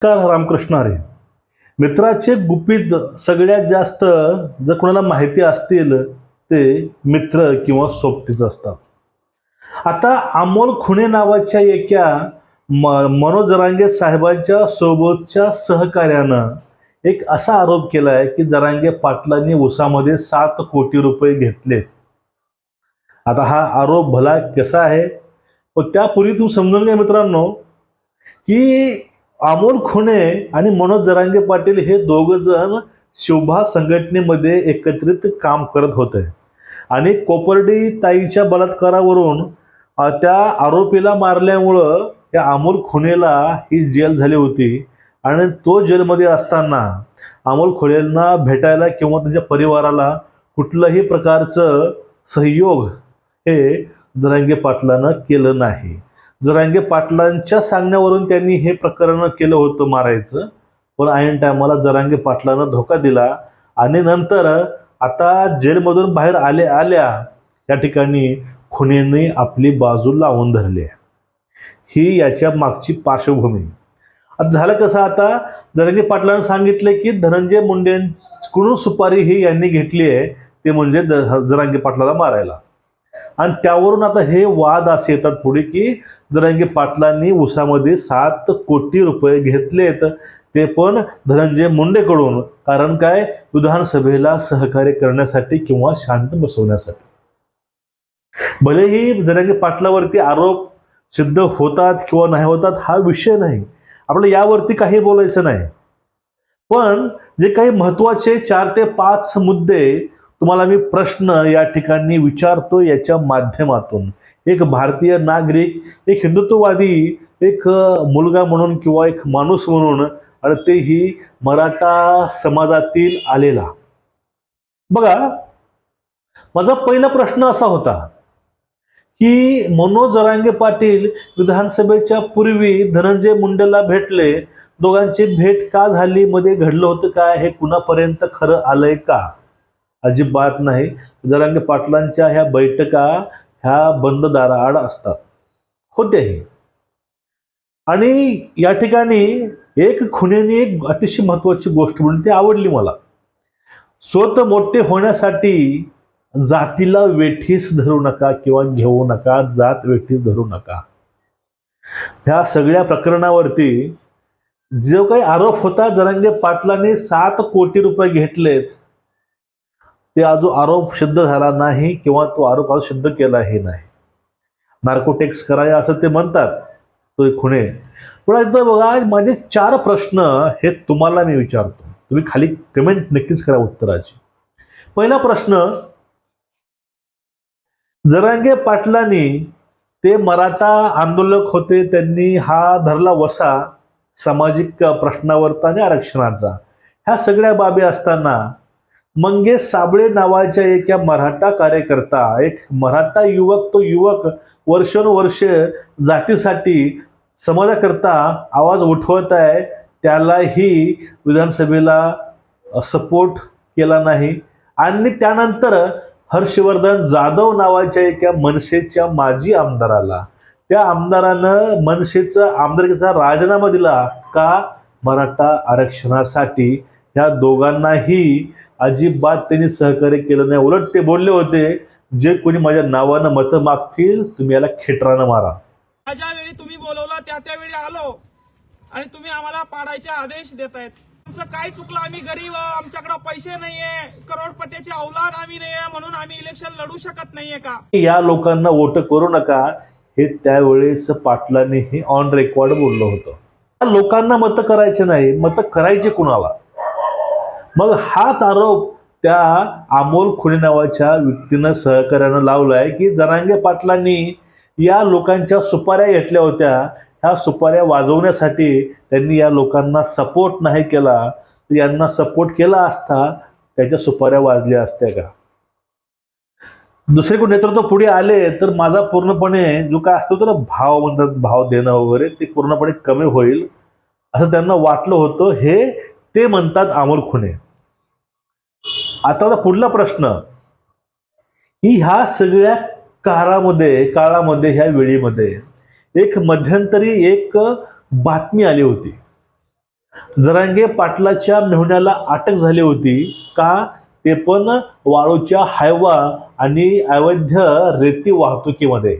रामकृष्ण हरी. मित्राचे गुपित सगळ्यात जास्त जर कोणाला माहिती असतील ते मित्र किंवा सोबतीच असतात. आता अमोल खुणे नावाच्या एका मनोज जरांगे साहेबांच्या सोबतच्या सहकार्यानं एक असा आरोप केलाय की जरांगे पाटलांनी उसामध्ये 7 कोटी रुपये घेतले. आता हा आरोप भला कसा आहे, पण त्यापूर्वी तुम्ही समजून घ्या मित्रांनो की अमोल खुणे आणि मनोज जरांगे पाटील हे दोघ जण शिवभा संघटनेमध्ये एकत्रित काम करत होते आणि कोपर्डी ताईच्या बलात्कारावरून त्या आरोपीला मारल्यामुळं त्या अमोल खुणेला ही जेल झाली होती आणि तो जेलमध्ये असताना अमोल खुणेंना भेटायला किंवा त्यांच्या परिवाराला कुठलंही प्रकारचं सहयोग हे जरांगे पाटलानं केलं नाही. जरांगे पाटलांच्या सांगण्यावरून त्यांनी हे प्रकरण केलं होतं मारायचं, पण ऐन टायमाला जरांगे पाटलानं धोका दिला आणि नंतर आता जेलमधून बाहेर आल्या या ठिकाणी खुणेंनी आपली बाजू लावून धरली. ही याच्या मागची पार्श्वभूमी. आता झालं कसं, आता जरांगे पाटलांनी सांगितले की धनंजय मुंडेंकडून सुपारी ही यांनी घेतली आहे, ते म्हणजे जरांगे पाटलाला मारायला. आणि त्यावरून आता हे वाद असे येतात पुढे की जरांगे पाटलांनी उसामध्ये 7 कोटी रुपये घेतलेत, ते पण धनंजय मुंडेकडून. कारण काय, विधानसभेला सहकार्य करण्यासाठी किंवा शांत बसवण्यासाठी. भलेही जरांगे पाटलावरती आरोप सिद्ध होतात किंवा नाही होतात हा विषय नाही, आपल्याला यावरती काही बोलायचं नाही. पण जे काही महत्वाचे 4 ते 5 मुद्दे तुम्हाला मी प्रश्न या ठिकाणी विचारतो याच्या माध्यमातून, एक भारतीय नागरिक, एक हिंदुत्ववादी, एक मुलगा म्हणून किंवा एक माणूस म्हणून, आणि तेही मराठा समाजातील आलेला. बघा, माझा पहिला प्रश्न असा होता की मनोज जरांगे पाटील विधानसभेच्या पूर्वी धनंजय मुंडेला भेटले, दोघांची भेट का झाली, मध्ये घडलं होतं काय, हे कुणापर्यंत खरं आलंय का? अजिबात नाही. जरांगे पाटलांच्या ह्या बैठका ह्या बंद दाराआड असतात, होत्याही. आणि या ठिकाणी एक खुणेने एक अतिशय महत्वाची गोष्ट म्हणून ती आवडली मला. स्वतः मोठे होण्यासाठी जातीला वेठीस धरू नका किंवा घेऊ नका, जात वेठीस धरू नका. ह्या सगळ्या प्रकरणावरती जो काही आरोप होता जरांगे पाटलांनी 7 कोटी रुपये घेतलेत, ते अजून आरोप सिद्ध झाला नाही किंवा तो आरोप अजून सिद्ध केलाही नाही. नार्कोटिक्स कराया असं ते म्हणतात, तो खुणे. पण एकदा बघा, माझे 4 प्रश्न हे तुम्हाला मी विचारतो, तुम्ही खाली कमेंट नक्कीच करा उत्तराची. पहिला प्रश्न, जरांगे पाटलांनी, ते मराठा आंदोलक होते, त्यांनी हा धरला वसा सामाजिक प्रश्नावरचा आणि आरक्षणाचा. ह्या सगळ्या बाबी असताना मंगेश साबळे नावाच्या एका मराठा कार्यकर्ता, एक मराठा युवक, तो युवक वर्षानुवर्ष जातीसाठी समाजाकरता आवाज उठवत आहे, त्यालाही विधानसभेला सपोर्ट केला नाही. आणि त्यानंतर हर्षवर्धन जाधव नावाच्या एका मनसेच्या माजी आमदाराला, त्या आमदारानं मनसेचा आमदारकीचा राजीनामा दिला का, मराठा आरक्षणासाठी. या दोघांनाही अजिबात त्यांनी सहकार्य केलं नाही. उलट ते बोलले होते, जे कोणी माझ्या नावानं मतं मागतील तुम्ही याला खेटरानं मारा. ज्या वेळी तुम्ही बोलवलं त्यावेळी आलो आणि तुम्ही आम्हाला पाडायचे आदेश देतायत. आमचं काय चुकलं, आम्ही गरीब, आमच्याकडे पैसे नाहीये, करोडपतीची औलाद आम्ही नाहीये म्हणून आम्ही इलेक्शन लढू शकत नाहीये का? या लोकांना वोट करू नका, हे त्यावेळेस पाटलांनी हे ऑन रेकॉर्ड बोललं होतं. लोकांना मतं करायचे नाही, मतं करायचे कुणाला? मग हाच आरोप त्या अमोल खुणे नावाच्या व्यक्तीनं सहकार्यानं लावलाय की जरांगे पाटलांनी या लोकांच्या सुपाऱ्या घेतल्या होत्या, ह्या सुपाऱ्या वाजवण्यासाठी त्यांनी या लोकांना सपोर्ट नाही केला. यांना सपोर्ट केला असता त्याच्या सुपाऱ्या वाजल्या असत्या का? दुसरे कोण नेतृत्व पुढे आले तर माझा पूर्णपणे जो काय असतो तर भाव म्हणतात, भाव देणं वगैरे, ते पूर्णपणे कमी होईल असं त्यांना वाटलं होतं, हे ते म्हणतात अमोल खुणे. आता पुढला प्रश्न, की ह्या सगळ्या काळामध्ये ह्या वेळीमध्ये एक मध्यंतरी एक बातमी आली होती जरांगे पाटलाच्या मेहुण्याला अटक झाली होती का? ते पण वाळूच्या हायवा आणि अवैध रेती वाहतुकीमध्ये.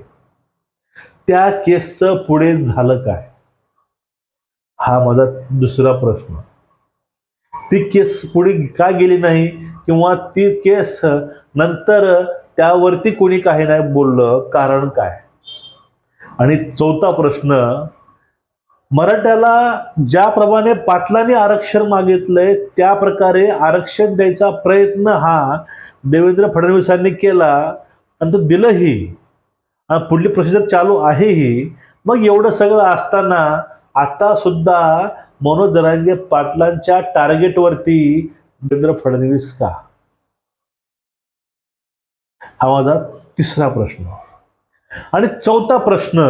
त्या केसचं पुढे झालं काय? हा माझा दुसरा प्रश्न. ती केस पुढे का गेली नाही, किंवा ती केस नंतर त्यावरती कोणी काही नाही बोललं, कारण काय? आणि चौथा प्रश्न, मराठ्याला ज्याप्रमाणे पाटलांनी आरक्षण मागितलंय त्या प्रकारे आरक्षण द्यायचा प्रयत्न हा देवेंद्र फडणवीसांनी केला आणि तो दिलंही, आणि पुढली प्रोसिजर चालू आहेही. मग एवढं सगळं असताना आता सुद्धा मनोज जरांगे पाटलांच्या टार्गेटवरती देवेंद्र फडणवीस का? हा माझा तिसरा प्रश्न. आणि चौथा प्रश्न,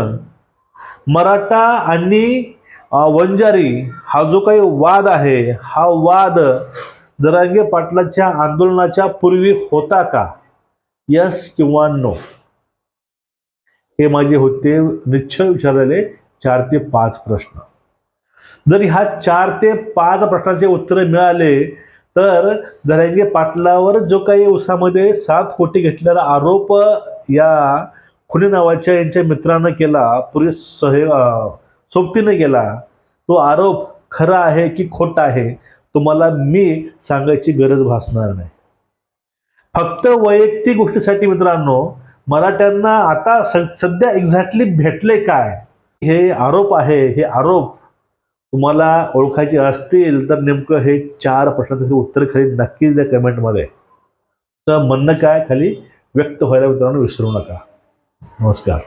मराठा आणि वंजारी हा जो काही वाद आहे, हा वाद जरांगे पाटलाच्या आंदोलनाच्या पूर्वी होता का? यस किंवा नो? हे माझे होते निश्चय विचारलेले 4 ते 5 प्रश्न. जर ह्या 4 ते 5 प्रश्नाचे उत्तर मिळाले तर जरांगे पाटलावर जो काही उसामध्ये 7 कोटी घेतलेला आरोप या खुने नावाच्या यांच्या मित्रानं केला, पूर्वी सोबतीने केला, तो आरोप खरा आहे की खोटा आहे तुम्हाला मी सांगायची गरज भासणार नाही. फक्त वैयक्तिक गोष्टीसाठी मित्रांनो, मराठ्यांना आता सध्या एक्झॅक्टली भेटले काय, हे आरोप आहे, हे आरोप तुम्हाला ओळखायचे असतील तर नेमकं हे 4 प्रश्नांचे उत्तर खाली नक्कीच द्या कमेंटमध्ये. तर म्हणणं काय खाली व्यक्त व्हायला मित्रांनो विसरू नका. नमस्कार.